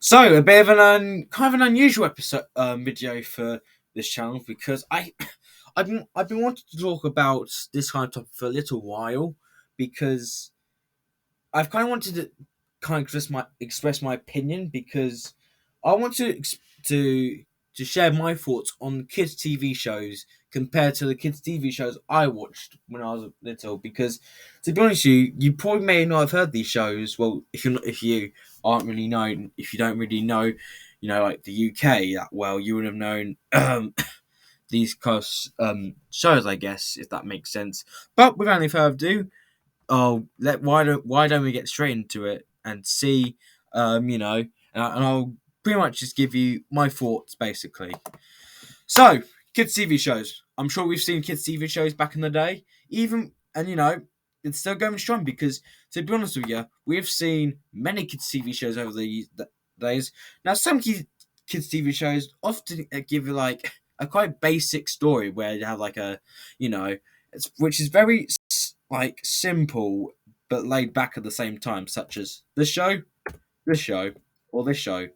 So a bit of an unusual episode video for this channel because I've been wanting to talk about this kind of topic for a little while because I've kind of wanted to kind of express my opinion because I want to share my thoughts on kids TV shows compared to the kids TV shows I watched when I was little. Because to be honest with you, you probably may not have heard these shows. Well, if you aren't really known, if you don't really know, like the UK that well, you would have known these kind of shows, I guess, if that makes sense. But without any further ado, why don't we get straight into it and see, and I'll pretty much just give you my thoughts basically. So, kids TV shows. I'm sure we've seen kids TV shows back in the day, even and it's still going strong because to be honest with you, we've seen many kids TV shows over the days. Now, some kids TV shows often give you like a quite basic story where you have like which is very like simple but laid back at the same time, such as this show, or this show.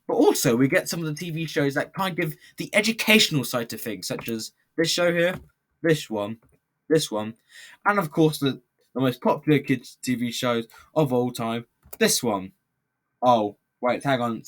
But also, we get some of the TV shows that kind of give the educational side to things, such as this show here, this one, this one, and of course the most popular kids TV shows of all time, this one. Oh, wait, hang on.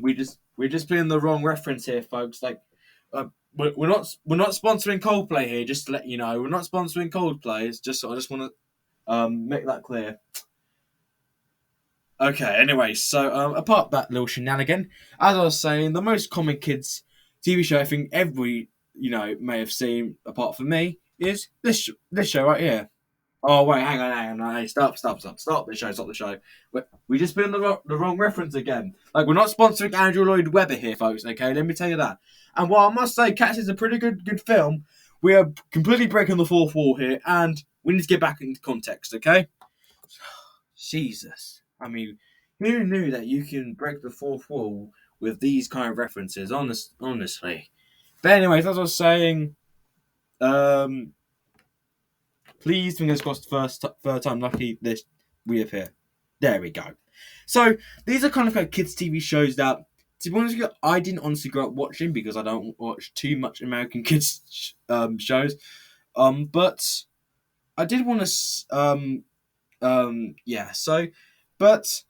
We're just putting the wrong reference here, folks. Like, we're not sponsoring Coldplay here. Just to let you know, we're not sponsoring Coldplay. It's just I just want to make that clear. Okay, anyway, so apart that little shenanigan, as I was saying, the most common kids TV show I think every may have seen, apart from me, is this show right here. Oh wait, hang on, hey, stop the show, stop the show. We just put in the wrong reference again. Like we're not sponsoring Andrew Lloyd Webber here, folks. Okay, let me tell you that. And while I must say, Cats is a pretty good film, we are completely breaking the fourth wall here, and we need to get back into context. Okay. Jesus. I mean, who knew that you can break the fourth wall with these kind of references? Honestly. But anyways, as I was saying, um, please fingers crossed, third time lucky. This reappear. There we go. So these are kind of like kids' TV shows that, to be honest with you, I didn't honestly grow up watching because I don't watch too much American kids shows. But I did want to yeah. So, but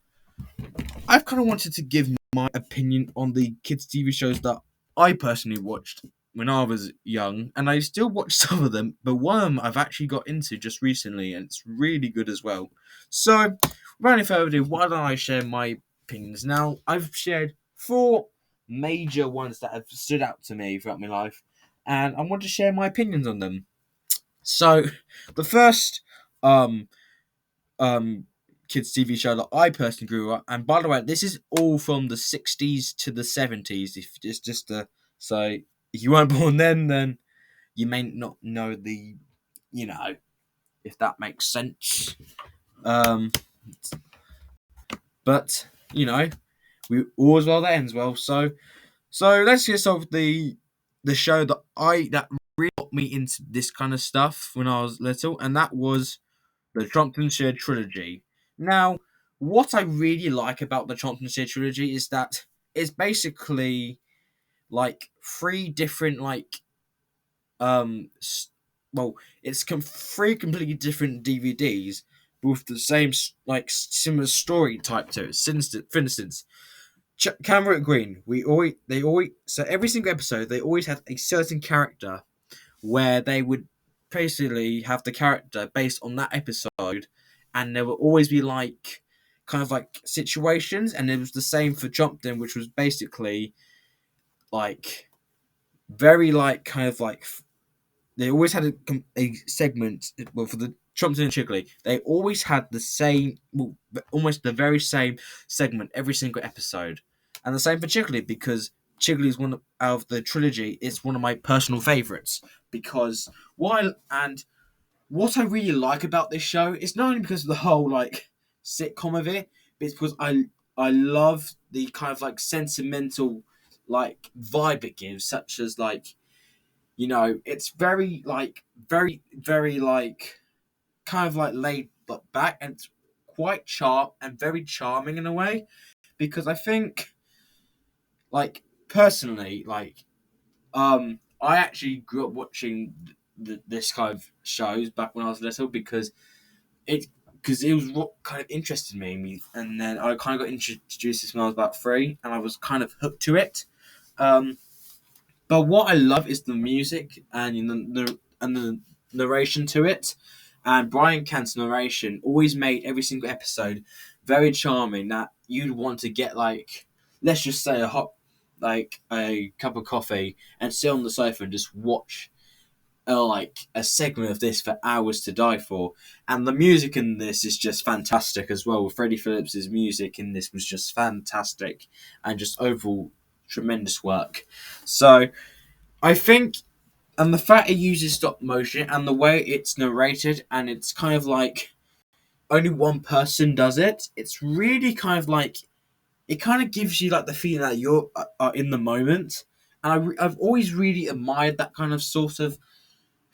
I've kind of wanted to give my opinion on the kids' TV shows that I personally watched when I was young, and I still watch some of them, but one of them I've actually got into just recently, and it's really good as well. So, without any further ado, why don't I share my opinions? Now, I've shared four major ones that have stood out to me throughout my life, and I want to share my opinions on them. So, the first um um kids TV show that I personally grew up. And by the way, this is all from the 60s to the 70s. If it's just so if you weren't born then you may not know if that makes sense. Um, but we always well that ends well. So let's get started with the show that really got me into this kind of stuff when I was little, and that was the Trumptonshire trilogy. Now, what I really like about the Trumptonshire trilogy is that it's basically like three different um well, it's three completely different DVDs with the same like similar story type to it. For instance, Camera Green, they always so every single episode they always had a certain character where they would basically have the character based on that episode, and there will always be like kind of like situations, and it was the same for Jumpton, which was basically like very like kind of like they always had a segment. Well, for the Trumpton and Chigley, they always had the same, well, almost the very same segment every single episode, and the same for Chigley because Chigley is one out of the trilogy. It's one of my personal favorites because what I really like about this show is not only because of the whole like sitcom of it, but it's because I love the kind of like sentimental like vibe it gives, such as like it's very like very like kind of like laid back and it's quite very charming in a way because I think, like, personally, like, I actually grew up watching this kind of shows back when I was little it because it was what kind of interested me, and then I kind of got introduced to this when I was about 3, and I was kind of hooked to it. Um, but what I love is the music and the narration to it, and Brian Cant's narration always made every single episode very charming. That you'd want to get, like, let's just say like a cup of coffee and sit on the sofa and just watch like a segment of this for hours to die for. And the music in this is just fantastic as well. Freddie Phillips's music in this was just fantastic and just overall tremendous work. So I think, and the fact it uses stop motion and the way it's narrated, and it's kind of like only one person does it, it's really kind of like, it kind of gives you like the feeling that you're are in the moment. And I've always really admired that kind of sort of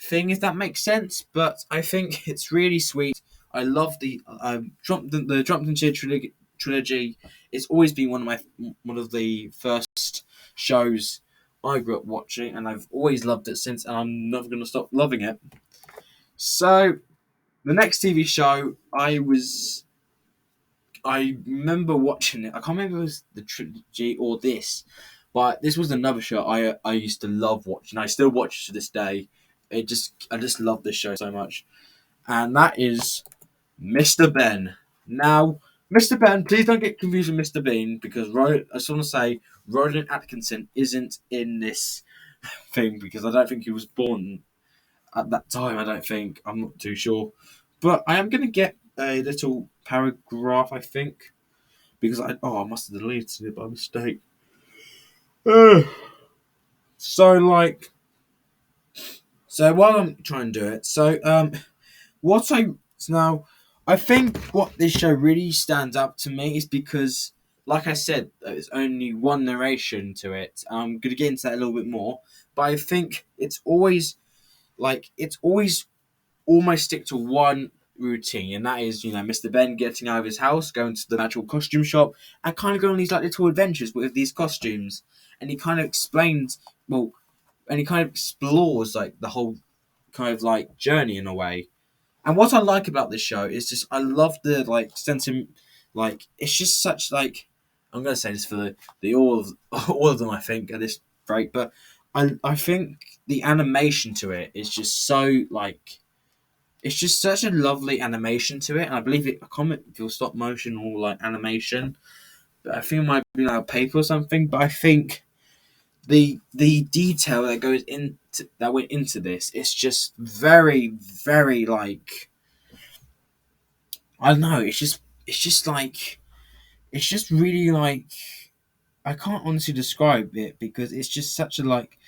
thing, if that makes sense. But I think it's really sweet. I love the Jump and Cheer trilogy. It's always been one of the first shows I grew up watching, and I've always loved it since, and I'm never going to stop loving it. So the next TV show, I remember watching it. I can't remember if it was the trilogy or this, but this was another show I used to love watching. I still watch it to this day. I just love this show so much, and that is Mr. Ben. Now, Mr. Ben, please don't get confused with Mr. Bean, because I just want to say Roland Atkinson isn't in this thing, because I don't think he was born at that time. I don't think. I'm not too sure, but I am going to get a little paragraph, I think, because I must have deleted it by mistake. So like, so while I'm trying to do it, what I now I think what this show really stands out to me is because, like I said, there's only one narration to it. I'm gonna get into that a little bit more, but I think it's always almost stick to one routine, and that is, Mr. Ben getting out of his house, going to the natural costume shop, and kind of going on these like little adventures with these costumes, and he kind of explains, well, and he kind of explores like the whole kind of like journey in a way. And what I like about this show is just I love the like sentiment, like it's just such like, I'm gonna say this for the all of them, I think, at this rate, but I think the animation to it is just so like, it's just such a lovely animation to it, and I believe I can't remember if it was stop motion or like animation, but I think it might be like paper or something. But I think the detail that went into this is just very, very like, I don't know. It's just really like, I can't honestly describe it, because it's just such a like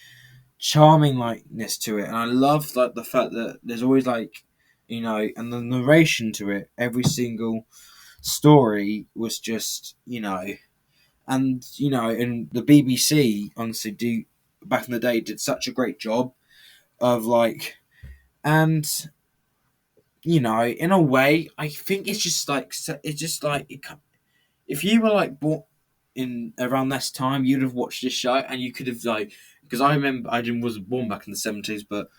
charming likeness to it, and I love like the fact that there's always like, and the narration to it. Every single story was just, and the BBC honestly do back in the day did such a great job of like, and in a way, I think it's just like if you were like born in around this time, you'd have watched this show, and you could have like, because I remember wasn't born back in the 70s, but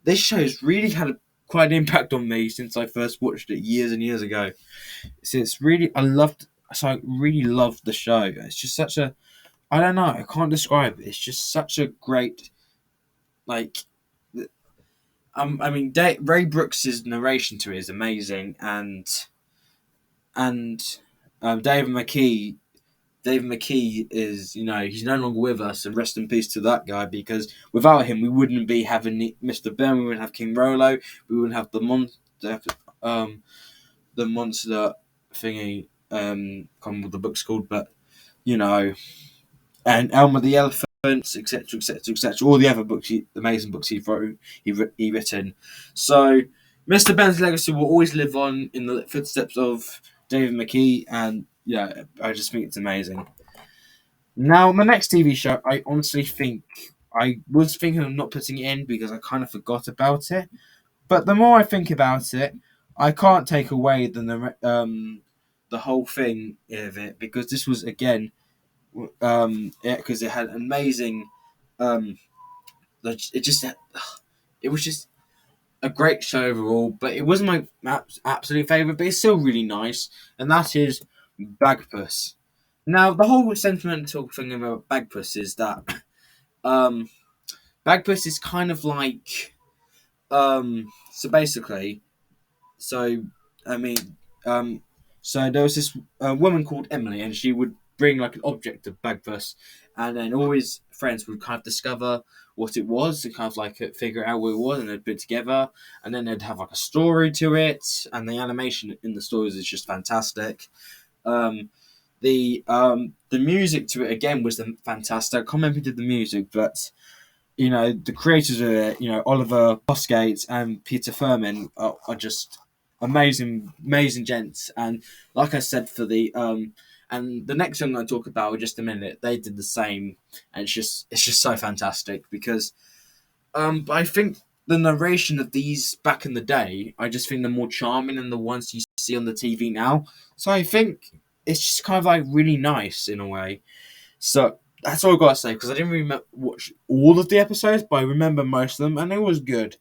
this show's really had quite an impact on me since I first watched it years and years ago. So I really loved the show. It's just such a, I don't know, I can't describe it. It's just such a great, like, I mean, Ray Brooks's narration to it is amazing, and David McKee is, he's no longer with us, and rest in peace to that guy, because without him, we wouldn't be having Mr. Ben, we wouldn't have King Rolo, we wouldn't have the monster thingy, can't remember what the book's called, but, and Elmer the Elephant, etc., etc., etc., all the other books, amazing books he written. So, Mr. Ben's legacy will always live on in the footsteps of David McKee, and yeah, I just think it's amazing. Now, my next TV show, I honestly think I was thinking of not putting it in because I kind of forgot about it. But the more I think about it, I can't take away the whole thing of it, because this was again, because it had amazing, um, it just it was just a great show overall. But it wasn't my absolute favorite, but it's still really nice, and that is Bagpuss. Now, the whole sentimental thing about Bagpuss is that um, Bagpuss is kind of like so basically, so I mean, um, so there was this woman called Emily, and she would bring like an object of Bagpuss, and then all his friends would kind of discover what it was and kind of like figure out what it was, and they'd put it together, and then they'd have like a story to it, and the animation in the stories is just fantastic. Um, the music to it again was fantastic. I can't remember who did the music, but the creators of it, Oliver Posgate and Peter Furman are just amazing gents. And like I said, and the next thing I'm going to talk about in just a minute, they did the same, and it's just so fantastic because I think the narration of these back in the day, I just think they're more charming than the ones you see on the TV now. So I think it's just kind of like really nice in a way. So that's all I gotta say because I didn't really watch all of the episodes, but I remember most of them, and it was good.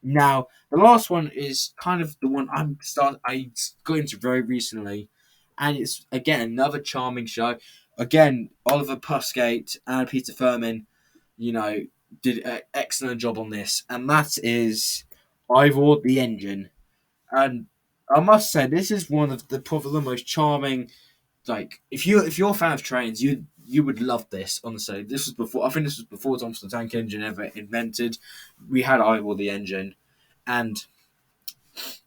Now the last one is kind of the one I got into very recently, and it's again another charming show. Again, Oliver Pusgate and Peter Furman, you know, did an excellent job on this, and that is Ivor the Engine. And I must say, this is one of the probably the most charming, like if you're a fan of trains, you would love this. Honestly, this was before. I think this was before Thomas the Tank Engine ever invented. We had Ivor the Engine, and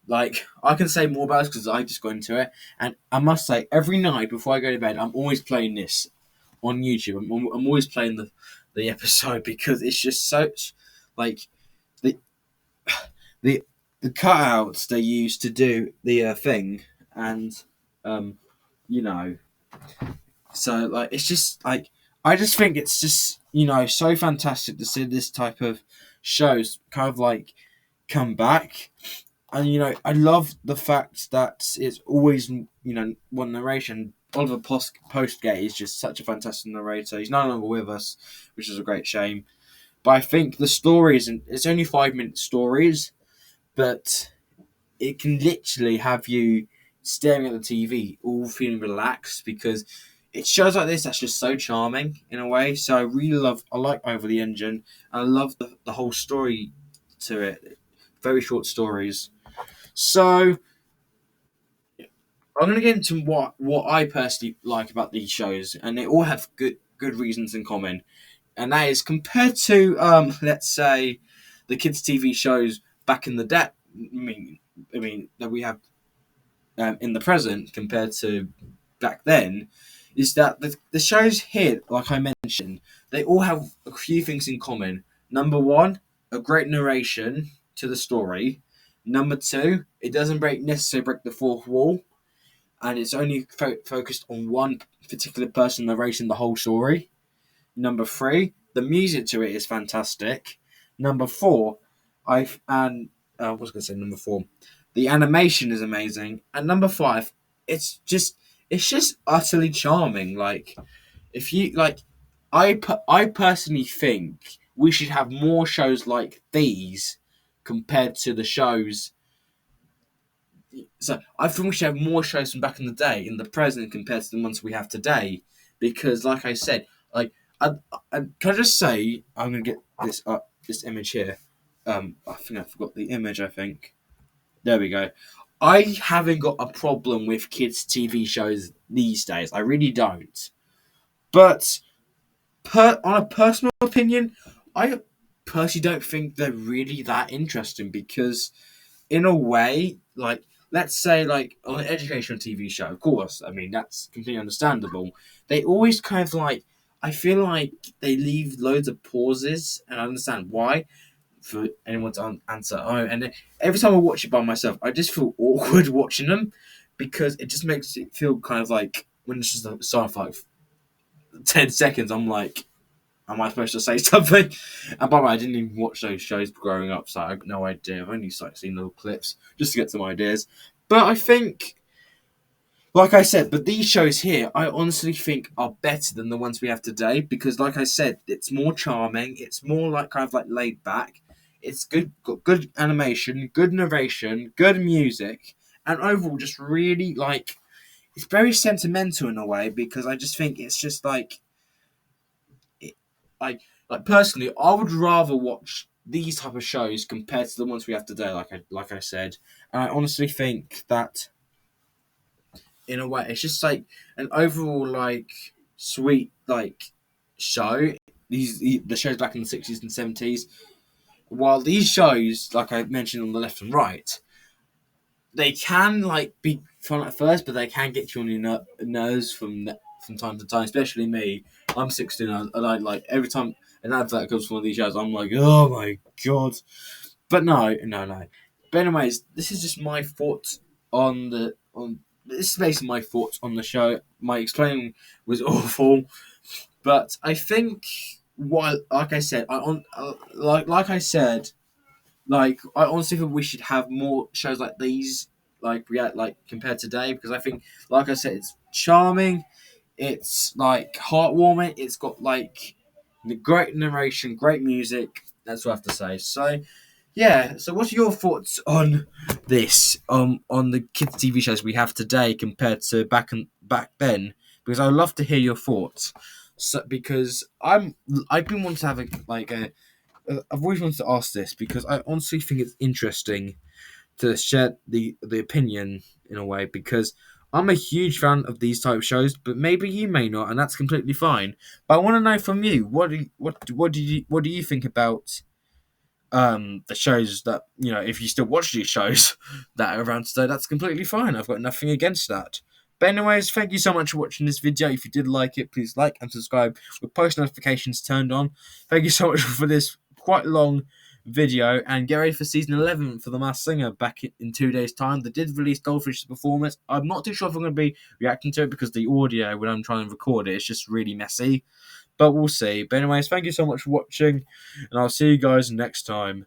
like I can say more about this because I just got into it. And I must say, every night before I go to bed, I'm always playing this on YouTube. I'm always playing the episode because it's just such like the the the cutouts they use to do the thing, and um, you know So like it's just like I just think it's just so fantastic to see this type of shows kind of like come back, and I love the fact that it's always one narration. Oliver Postgate is just such a fantastic narrator. He's no longer with us, which is a great shame. But I think the stories, and it's only 5 minute stories, but it can literally have you staring at the TV, all feeling relaxed because it shows like this that's just so charming in a way. So I like Over the Engine, and I love the whole story to it. Very short stories. So I'm gonna get into what I personally like about these shows, and they all have good reasons in common, and that is compared to let's say the kids TV shows back in the day. I mean that we have in the present compared to back then, is that the shows here, like I mentioned, they all have a few things in common. Number one, a great narration to the story. Number two, it doesn't necessarily break the fourth wall, and it's only focused on one particular person narrating the whole story. Number three, the music to it is fantastic. Number four, I was going to say number four, the animation is amazing, and number five, it's just utterly charming. Like if you like, I personally think we should have more shows like these compared to the shows. So I think we should have more shows from back in the day in the present compared to the ones we have today, because like I said, like can I just say I'm gonna get this image here. I think I forgot the image. I think there we go. I haven't got a problem with kids' TV shows these days. I really don't. But on a personal opinion, I personally don't think they're really that interesting because, in a way, like let's say like on an educational TV show, of course, I mean that's completely understandable. They always kind of like I feel like they leave loads of pauses, and I understand why for anyone to answer. Oh, and every time I watch it by myself, I just feel awkward watching them because it just makes it feel kind of like when it's just start for like 10 seconds. I'm like, am I supposed to say something? And by the way, I didn't even watch those shows growing up, so I have no idea. I've only seen little clips just to get some ideas. But I think, like I said, but these shows here, I honestly think are better than the ones we have today because, like I said, it's more charming. It's more like kind of like laid back. It's good, got good animation, good narration, good music, and overall just really like it's very sentimental in a way because I just think it's just like it, like personally, I would rather watch these type of shows compared to the ones we have today. Like I said, and I honestly think that in a way. It's just like an overall like sweet like show. The shows back in the 60s and 70s. While these shows, like I mentioned on the left and right, they can like be fun at first, but they can get you on your nerves from time to time. Especially me. I'm 16 and I like every time an advert comes from one of these shows, I'm like, oh my god. But no. But anyways, this is just my thoughts on this is basically my thoughts on the show. My explaining was awful, but I think while like I said, like I said, like I honestly think we should have more shows like these, like we had like compared to today, because I think, like I said, it's charming, it's like heartwarming, it's got like the great narration, great music. That's what I have to say. So yeah. So, what's your thoughts on this? On the kids' TV shows we have today compared to back then? Because I'd love to hear your thoughts. So, because I've been wanting to have I've always wanted to ask this because I honestly think it's interesting to share the opinion in a way because I'm a huge fan of these type of shows, but maybe you may not, and that's completely fine. But I want to know from you what do you think about the shows that if you still watch these shows that are around today, that's completely fine. I've got nothing against that. But anyways, thank you so much for watching this video. If you did like it, please like and subscribe with post notifications turned on. Thank you so much for this quite long video, and get ready for season 11 for The Masked Singer back in 2 days time. They did release Goldfish's performance. I'm not too sure if I'm going to be reacting to it because the audio when I'm trying to record it's just really messy, but we'll see. But anyways, thank you so much for watching, and I'll see you guys next time.